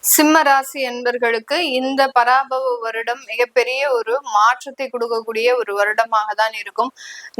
சிம்ம ராசி என்பர்களுக்கு இந்த பராபவ வருடம் மிகப்பெரிய ஒரு மாற்றத்தை கொடுக்கக்கூடிய ஒரு வருடமாக தான் இருக்கும்.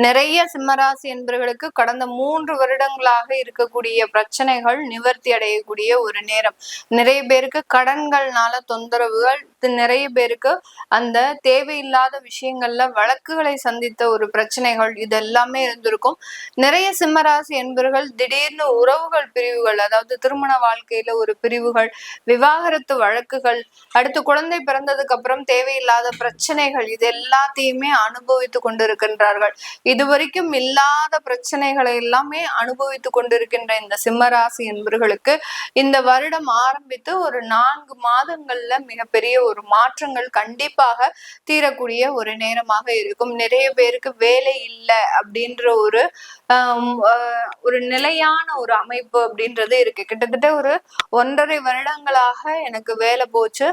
நிறைய சிம்மராசி என்பர்களுக்கு கடந்த 3 வருடங்களாக இருக்கக்கூடிய பிரச்சனைகள் நிவர்த்தி அடையக்கூடிய ஒரு நேரம். நிறைய பேருக்கு கடன்கள்னால தொந்தரவுகள், நிறைய பேருக்கு அந்த தேவையில்லாத விஷயங்கள்ல வழக்குகளை சந்தித்த ஒரு பிரச்சனைகள் இது எல்லாமே இருந்திருக்கும். நிறைய சிம்மராசி என்பர்கள் திடீர்னு உறவுகள் பிரிவுகள், அதாவது திருமண வாழ்க்கையில ஒரு பிரிவுகள், விவாகரத்து வழக்குகள், அடுத்து குழந்தை பிறந்ததுக்கு அப்புறம் தேவையில்லாத பிரச்சனைகள், இது எல்லாத்தையுமே அனுபவித்து கொண்டிருக்கின்றார்கள். இதுவரைக்கும் இல்லாத பிரச்சனைகளை எல்லாமே அனுபவித்து கொண்டிருக்கின்ற இந்த சிம்மராசி என்பவர்களுக்கு இந்த வருடம் ஆரம்பித்து ஒரு 4 மாதங்கள்ல மிகப்பெரிய ஒரு மாற்றங்கள் கண்டிப்பாக தீரக்கூடிய ஒரு நேரமாக இருக்கும். நிறைய பேருக்கு வேலை இல்லை அப்படின்ற ஒரு நிலையான ஒரு அமைப்பு அப்படின்றது இருக்கு. கிட்டத்தட்ட ஒரு 1.5 வருடங்களாக எனக்கு வேலை போச்சு,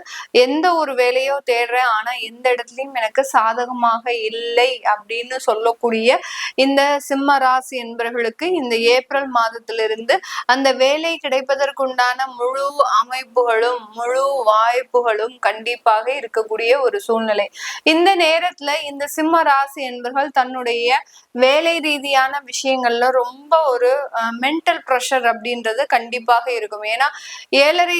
எந்த ஒரு வேலையோ தேடுறேன், ஆனா எந்த இடத்துலயும் எனக்கு சாதகமாக இல்லை அப்படின்னு சொல்லக்கூடிய இந்த சிம்ம ராசி என்பவர்களுக்கு இந்த ஏப்ரல் மாதத்திலிருந்து அந்த வேலை கிடைப்பதற்குண்டான முழு அமைப்புகளும் முழு வாய்ப்புகளும் கண்டிப்பாக இருக்கக்கூடிய ஒரு சூழ்நிலை. இந்த நேரத்துல இந்த சிம்ம ராசி என்பவர்கள் தன்னுடைய வேலை ரீதியான விஷயங்கள்ல ரொம்ப ஒரு மென்டல் ப்ரெஷர் அப்படின்றது கண்டிப்பாக இருக்கும். ஏன்னா 7.5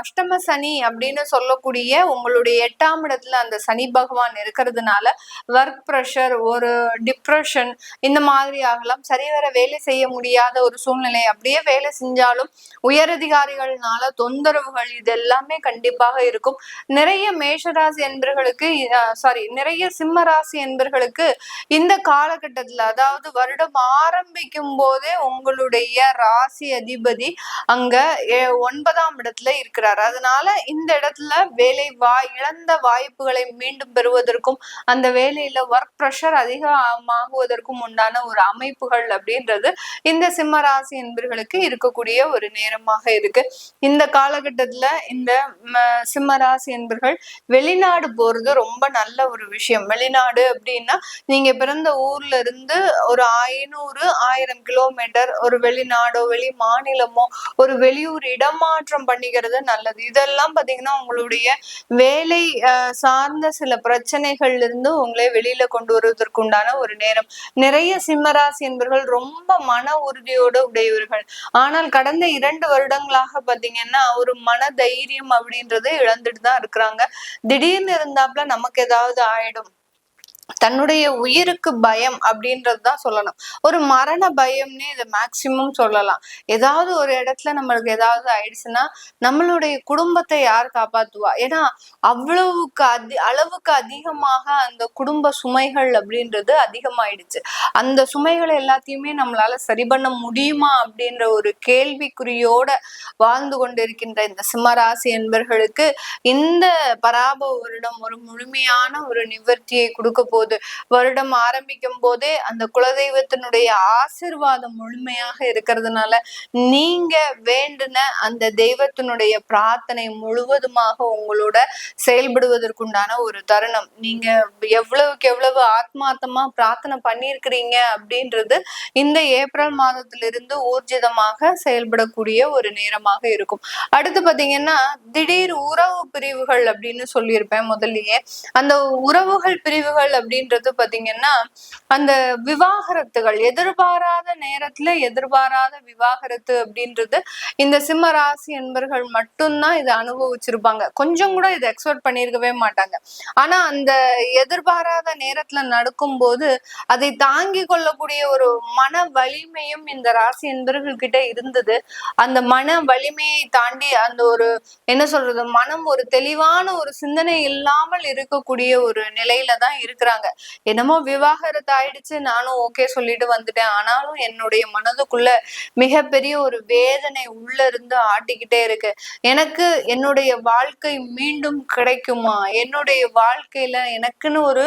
அஷ்டம சனி அப்படின்னு சொல்லக்கூடிய உங்களுடைய 8ஆம் இடத்துல அந்த சனி பகவான் இருக்கிறதுனால ஒர்க் ப்ரெஷர், ஒரு டிப்ரெஷன், இந்த மாதிரி ஆகலாம். சரிவர வேலை செய்ய முடியாத ஒரு சூழ்நிலை, அப்படியே வேலை செஞ்சாலும் உயரதிகாரிகள்னால தொந்தரவுகள், இது எல்லாமே கண்டிப்பாக இருக்கும். நிறைய மேஷராசி என்பர்களுக்கு நிறைய சிம்ம ராசி என்பர்களுக்கு இந்த காலகட்டத்துல, அதாவது வருடம் ஆரம்பிக்கும் போதே உங்களுடைய ராசி அதிபதி அங்க 9ஆம் இடத்துல இருக்கிறார். அதனால இந்த இடத்துல இழந்த வாய்ப்புகளை மீண்டும் பெறுவதற்கும், அந்த வேலையில ஒர்க் ப்ரெஷர் அதிகமாகுவதற்கும் உண்டான ஒரு அமைப்புகள் அப்படின்றது இந்த சிம்ம ராசி என்பர்களுக்கு இருக்கக்கூடிய ஒரு நேரமாக இருக்கு. இந்த காலகட்டத்துல இந்த சிம்ம ராசி என்பர்கள் வெளிநாடு போறது ரொம்ப நல்ல ஒரு விஷயம். வெளிநாடு அப்படின்னா நீங்க பிறந்த ஊர்ல இருந்து ஒரு 500-1000 கிலோமீட்டர் ஒரு வெளிநாடோ வெளி மாநிலமோ ஒரு வெளியூர் இடமாற்றம் பண்ணிக்கிறது நல்லது. இதெல்லாம் பாத்தீங்கன்னா உங்களுடைய வேலை சார்ந்த சில பிரச்சனைகள்ல இருந்து உங்களை வெளியில கொண்டு வருவதற்குண்டான ஒரு நேரம். நிறைய சிம்மராசி என்பவர்கள் ரொம்ப மன உறுதியோட உடையவர்கள். ஆனால் கடந்த 2 வருடங்களாக பாத்தீங்கன்னா ஒரு மன தைரியம் அப்படின்றத இழந்துட்டு தான் இருக்கிறாங்க. திடீர்னு இருந்தாப்புல நமக்கு ஏதாவது ஆயிடும், தன்னுடைய உயிருக்கு பயம் அப்படின்றதுதான் சொல்லணும். ஒரு மரண பயம்னே இதை மேக்சிமம் சொல்லலாம். ஏதாவது ஒரு இடத்துல நம்மளுக்கு ஏதாவது ஆயிடுச்சுன்னா நம்மளுடைய குடும்பத்தை யார் காப்பாத்துவா? ஏன்னா அளவுக்கு அதிகமாக அந்த குடும்ப சுமைகள் அப்படின்றது அதிகமாயிடுச்சு. அந்த சுமைகளை எல்லாத்தையுமே நம்மளால சரி பண்ண முடியுமா அப்படின்ற ஒரு கேள்விக்குறியோட வாழ்ந்து கொண்டிருக்கின்ற இந்த சிம்மராசி என்பர்களுக்கு இந்த பராபவ வருடம் ஒரு முழுமையான ஒரு நிவர்த்தியை கொடுக்க போது, வருடம் ஆரம்பிக்கும் போதே அந்த குலதெய்வத்தினுடைய ஆசிர்வாதம் முழுமையாக இருக்கிறதுனால நீங்க வேண்டுன அந்த தெய்வத்தினுடைய பிரார்த்தனை முழுவதுமாக உங்களோட செயல்படுவதற்குண்டான ஒரு தருணம். நீங்க எவ்வளவுக்கு எவ்வளவு ஆத்மார்த்தமா பிரார்த்தனை பண்ணியிருக்கிறீங்க அப்படின்றது இந்த ஏப்ரல் மாதத்திலிருந்து ஊர்ஜிதமாக செயல்படக்கூடிய ஒரு நேரமாக இருக்கும். அடுத்து பாத்தீங்கன்னா திடீர் உறவு பிரிவுகள் அப்படின்னு சொல்லியிருப்பேன் முதல்லயே. அந்த உறவுகள் பிரிவுகள் அப்படின்றது பாத்தீங்கன்னா அந்த விவாகரத்துகள், எதிர்பாராத நேரத்துல எதிர்பாராத விவாகரத்து அப்படின்றது இந்த சிம்ம ராசி என்பர்கள் மட்டும்தான் இதை அனுபவிச்சிருப்பாங்க. கொஞ்சம் கூட இதை எக்ஸ்பெக்ட் பண்ணியிருக்கவே மாட்டாங்க. ஆனா அந்த எதிர்பாராத நேரத்துல நடக்கும் போது அதை தாங்கி கொள்ளக்கூடிய ஒரு மன வலிமையும் இந்த ராசி என்பர்கள் கிட்ட இருந்தது. அந்த மன வலிமையை தாண்டி அந்த ஒரு என்ன சொல்றது, மனம் ஒரு தெளிவான ஒரு சிந்தனை இல்லாமல் இருக்கக்கூடிய ஒரு நிலையில தான் இருக்கிறாங்க. என்னமோ விவாகரத்து ஆயிடுச்சு, நானும் ஓகே சொல்லிட்டு வந்துட்டேன், ஆனாலும் என்னுடைய மனதுக்குள்ள மிகப்பெரிய ஒரு வேதனை உள்ள இருந்து ஆட்டிக்கிட்டே இருக்கு. எனக்கு என்னுடைய வாழ்க்கை மீண்டும் கிடைக்குமா, என்னுடைய வாழ்க்கையில எனக்குன்னு ஒரு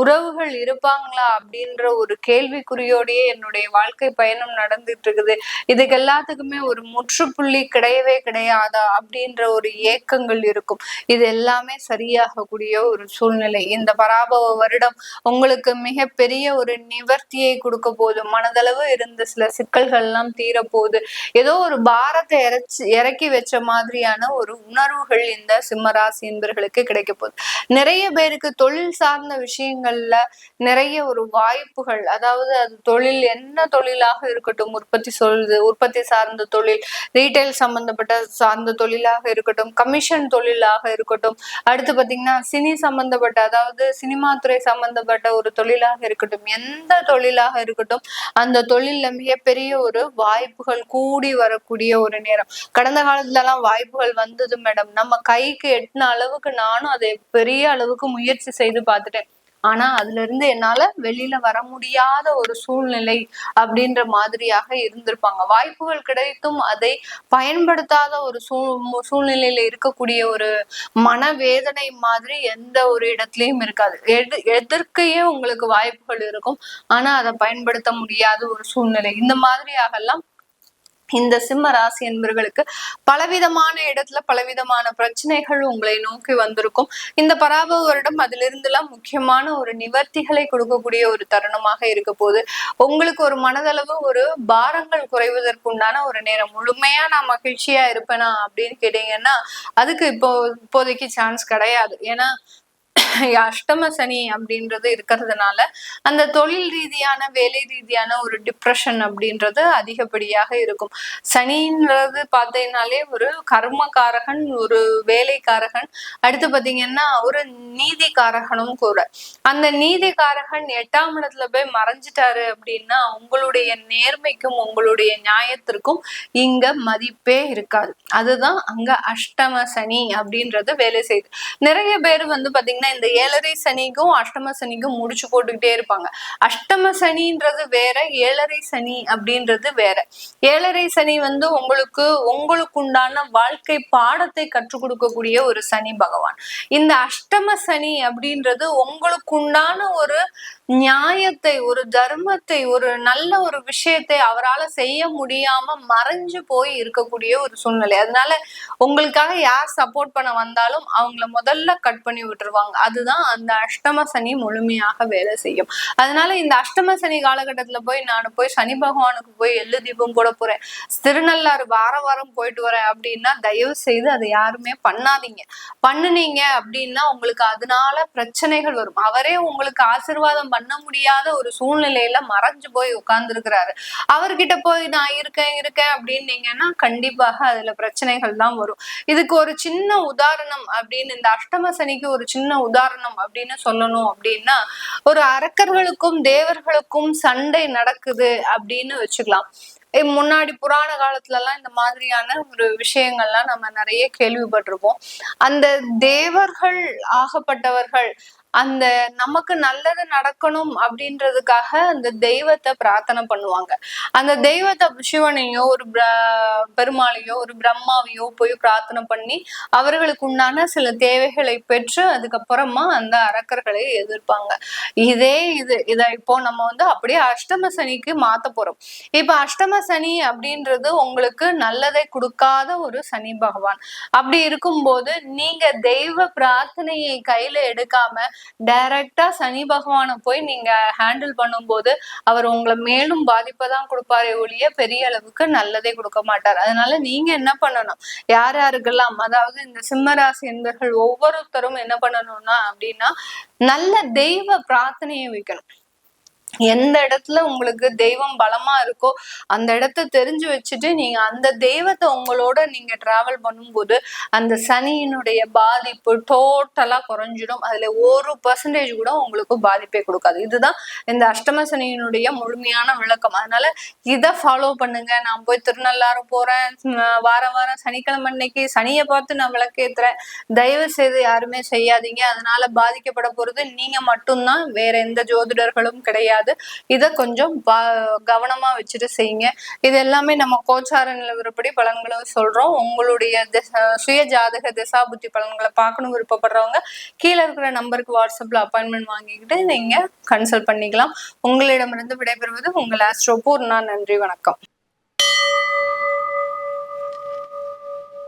உறவுகள் இருப்பாங்களா அப்படின்ற ஒரு கேள்விக்குறியோடையே என்னுடைய வாழ்க்கை பயணம் நடந்துட்டு இருக்குது. இதுக்கு எல்லாத்துக்குமே ஒரு முற்றுப்புள்ளி கிடையவே கிடையாதா அப்படின்ற ஒரு ஏக்கங்கள் இருக்கும். இது எல்லாமே சரியாகக்கூடிய ஒரு சூழ்நிலை. இந்த பராபவ வருடம் வருடம் உங்களுக்கு மிகப்பெரிய ஒரு நிவர்த்தியை கொடுக்க போகுது. மனதளவு இருந்த சில சிக்கல்கள் எல்லாம் தீரப்போகுது. ஏதோ ஒரு பாரத்தை இறக்கி வச்ச மாதிரியான ஒரு உணர்வுகள் இந்த சிம்மராசி என்பர்களுக்கு கிடைக்க போகுது. நிறைய பேருக்கு தொழில் சார்ந்த விஷயங்கள்ல நிறைய ஒரு வாய்ப்புகள், அதாவது அது தொழில் என்ன தொழிலாக இருக்கட்டும், உற்பத்தி சார்ந்த தொழில், ரீட்டைல் சம்பந்தப்பட்ட சார்ந்த தொழிலாக இருக்கட்டும், கமிஷன் தொழிலாக இருக்கட்டும், அடுத்து பாத்தீங்கன்னா சினி சம்பந்தப்பட்ட, அதாவது சினிமா துறை சம்பந்தப்பட்ட ஒரு தொழிலாக இருக்கட்டும், எந்த தொழிலாக இருக்கட்டும், அந்த தொழில்ல மிகப்பெரிய ஒரு வாய்ப்புகள் கூடி வரக்கூடிய ஒரு நேரம். கடந்த காலத்துல எல்லாம் வாய்ப்புகள் வந்தது மேடம், நம்ம கைக்கு எட்டின அளவுக்கு நானும் அதை பெரிய அளவுக்கு முயற்சி செய்து பார்த்துட்டேன், ஆனா அதுல இருந்து என்னால வெளியில வர முடியாத ஒரு சூழ்நிலை அப்படின்ற மாதிரியாக இருந்திருப்பாங்க. வாய்ப்புகள் கிடைத்தும் அதை பயன்படுத்தாத ஒரு சூழ்நிலையில இருக்கக்கூடிய ஒரு மனவேதனை மாதிரி எந்த ஒரு இடத்துலயும் இருக்காது. எதற்கையே உங்களுக்கு வாய்ப்புகள் இருக்கும், ஆனா அதை பயன்படுத்த முடியாத ஒரு சூழ்நிலை. இந்த மாதிரியாக எல்லாம் இந்த சிம்ம ராசி என்பவர்களுக்கு பலவிதமான இடத்துல பலவிதமான பிரச்சனைகள் உங்களை நோக்கி வந்திருக்கும். இந்த பராபவ வருடம் அதிலிருந்து எல்லாம் முக்கியமான ஒரு நிவர்த்திகளை கொடுக்கக்கூடிய ஒரு தருணமாக இருக்க போது. உங்களுக்கு ஒரு மனதளவு ஒரு பாரங்கள் குறைவதற்குண்டான ஒரு நேரம். முழுமையா நான் மகிழ்ச்சியா இருப்பேனா அப்படின்னு கேட்டீங்கன்னா அதுக்கு இப்போதைக்கு சான்ஸ் கிடையாது. ஏன்னா அஷ்டம சனி அப்படின்றது இருக்கிறதுனால அந்த தொழில் ரீதியான வேலை ரீதியான ஒரு டிப்ரெஷன் அப்படின்றது அதிகப்படியாக இருக்கும். சனின்றது பார்த்தீங்கன்னாலே ஒரு கர்மகாரகன், ஒரு வேலைக்காரகன், அடுத்து பாத்தீங்கன்னா ஒரு நீதிக்காரகனும் கூட. அந்த நீதிக்காரகன் 8ஆம் இடத்துல போய் மறைஞ்சிட்டாரு அப்படின்னா உங்களுடைய நேர்மைக்கும் உங்களுடைய நியாயத்திற்கும் இங்க மதிப்பே இருக்காது. அதுதான் அங்க அஷ்டம சனி அப்படின்றது வேலை செய்யுது. நிறைய பேர் பாத்தீங்கன்னா இந்த 7.5 சனிக்கும் அஷ்டம சனிக்கும் முடிச்சு போட்டுக்கிட்டே இருப்பாங்க. அஷ்டம சனின்றது வேற, 7.5 சனி அப்படின்றது வேற. 7.5 சனி உங்களுக்கு உண்டான வாழ்க்கை பாடத்தை கற்றுக் கொடுக்கக்கூடிய ஒரு சனி பகவான். இந்த அஷ்டம சனி அப்படின்றது உங்களுக்கு உண்டான ஒரு நியாயத்தை, ஒரு தர்மத்தை, ஒரு நல்ல ஒரு விஷயத்தை அவரால் செய்ய முடியாம மறைஞ்சு போய் இருக்கக்கூடிய ஒரு சூழ்நிலை. அதனால உங்களுக்காக யார் சப்போர்ட் பண்ண வந்தாலும் அவங்கள முதல்ல கட் பண்ணி விட்டுருவாங்க. அதுதான் அந்த அஷ்டம சனி முழுமையாக வேலை செய்யும். அதனால இந்த அஷ்டம சனி காலகட்டத்துல நான் போய் சனி பகவானுக்கு போய் எள்ளு தீபம் போட போறேன், திருநள்ளாறு வாரம் போயிட்டு வரேன் அப்படின்னா தயவு செய்து அதை யாருமே பண்ணாதீங்க. பண்ணுனீங்க அப்படின்னா உங்களுக்கு அதனால பிரச்சனைகள் வரும். அவரே உங்களுக்கு ஆசீர்வாதம் பண்ண முடியாத ஒரு சூழ்நிலையில மறைஞ்சு போய் உட்கார்ந்து இருக்கிறாரு. அவர்கிட்ட போய் நான் இருக்கேன் அப்படின்னீங்கன்னா கண்டிப்பாக அதுல பிரச்சனைகள் தான் வரும். இதுக்கு ஒரு சின்ன உதாரணம் அப்படின்னு, இந்த அஷ்டம சனிக்கு ஒரு சின்ன உதாரணம் அப்படின்னு சொல்லணும் அப்படின்னா, ஒரு அரக்கர்களுக்கும் தேவர்களுக்கும் சண்டை நடக்குது அப்படின்னு வச்சுக்கலாம். முன்னாடி புராண காலத்துல எல்லாம் இந்த மாதிரியான ஒரு விஷயங்கள்லாம் நம்ம நிறைய கேள்விப்பட்டிருப்போம். அந்த தேவர்கள் ஆகப்பட்டவர்கள் அந்த நமக்கு நல்லது நடக்கணும் அப்படின்றதுக்காக அந்த தெய்வத்தை பிரார்த்தனை பண்ணுவாங்க. அந்த தெய்வத்தை சிவனையோ ஒரு பெருமாளையோ ஒரு பிரம்மாவையோ போய் பிரார்த்தனை பண்ணி அவர்களுக்கு உண்டான சில தேவைகளை பெற்று அதுக்கப்புறமா அந்த அரக்கர்களை எதிர்ப்பாங்க. இதை இப்போ நம்ம அப்படியே அஷ்டம சனிக்கு மாத்த போறோம். இப்ப அஷ்டம சனி அப்படின்றது உங்களுக்கு நல்லதை கொடுக்காத ஒரு சனி பகவான். அப்படி இருக்கும்போது நீங்க தெய்வ பிரார்த்தனையை கையில எடுக்காம டைரக்டா சனி பகவானை போய் நீங்க ஹேண்டில் பண்ணும்போது அவர் உங்களை மேலும் பாதிப்பதான் கொடுப்பாரே ஒழிய பெரிய அளவுக்கு நல்லதே கொடுக்க மாட்டார். அதனால நீங்க என்ன பண்ணணும், யாருக்கெல்லாம், அதாவது இந்த சிம்மராசி என்பவர்கள் ஒவ்வொருத்தரும் என்ன பண்ணணும்னா அப்படின்னா நல்ல தெய்வ பிரார்த்தனையை வைக்கணும். எந்த இடத்துல உங்களுக்கு தெய்வம் பலமா இருக்கோ அந்த இடத்த தெரிஞ்சு வச்சுட்டு நீங்க அந்த தெய்வத்தை உங்களோட நீங்க டிராவல் பண்ணும்போது அந்த சனியினுடைய பாதிப்பு டோட்டலா குறைஞ்சிடும். அதுல 1% கூட உங்களுக்கு பாதிப்பே கொடுக்காது. இதுதான் இந்த அஷ்டம சனியினுடைய முழுமையான விளக்கம். அதனால இதை ஃபாலோ பண்ணுங்க. நான் போய் திருநள்ளாறு போறேன், வாரம் சனிக்கிழமை அன்னைக்கு சனியை பார்த்து நான் விளக்கேத்துறேன், தயவு செய்து யாருமே செய்யாதீங்க. அதனால பாதிக்கப்பட போறது நீங்க மட்டும்தான், வேற எந்த ஜோதிடர்களும் கிடையாது. இத கொஞ்சம் கவனமா வச்சுட்டு செய்யுங்க. இது எல்லாமே நம்ம கோச்சார நிலவரப்படி பலன்களை சொல்றோம். உங்களுடைய சுய ஜாதக திசா புத்தி பலன்களை பார்க்கணும் விருப்பப்படுறவங்க கீழே இருக்கிற நம்பருக்கு வாட்ஸ்அப்ல அப்பாயின்மெண்ட் வாங்கிக்கிட்டு நீங்க கன்சல்ட் பண்ணிக்கலாம். உங்களிடமிருந்து விடைபெறுவது உங்கள் ஆஸ்ட்ரோ பூர்ணா. நன்றி, வணக்கம்.